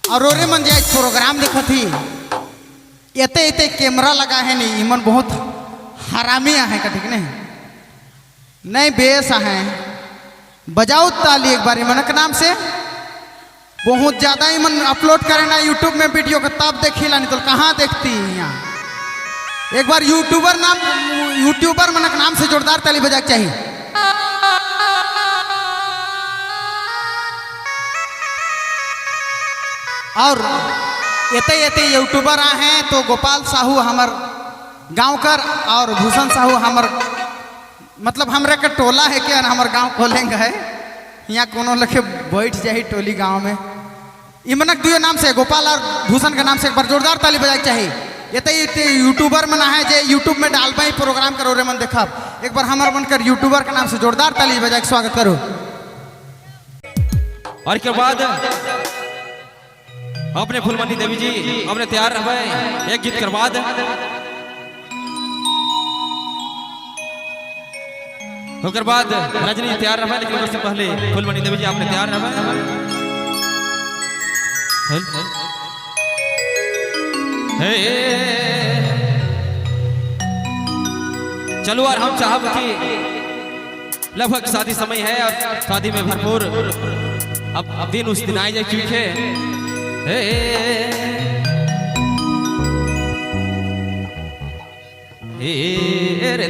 और ओरे मन जाए प्रोग्राम देखा थी एते एते कैमरा लगा है नहीं इमन बहुत हरामी है का ठीक नहीं बेस है बजाओ ताली एक बार इमन के नाम से बहुत ज्यादा इमन अपलोड करे ना यूट्यूब में वीडियो का तब देखी ला नहीं तो कहाँ देखती यहाँ एक बार यूट्यूबर मन के नाम से जोरदार ताली बजा के चाहिए। और एते यूट्यूबर हैं तो गोपाल साहू हमार गांव कर और भूषण साहू हमार मतलब हमरे का टोला है क्या हमार गांव खोलेंगे है यहाँ कोनो लखे बैठ जाए टोली गांव में इमनक दुयो नाम से गोपाल और भूषण के नाम से एक बार जोरदार ताली बजाए चाहिए। ये यूट्यूबर मना है जे यूट्यूब में डालबा ही प्रोग्राम करो रे मन देखा एक बार हमार बनकर यूट्यूबर के नाम से जोरदार ताली बजा के स्वागत करो। और के बाद अपने फुलमनी देवी जी अपने तैयार रहे एक गीत कर बाद होकर बाद रजनी तैयार रहे लेकिन उससे पहले फुलमनी देवी जी आपने तैयार रहे चलो और हम चाहब कि लगभग शादी समय है और शादी में भरपूर अब दिन उस दिन आए जाए क्योंकि रे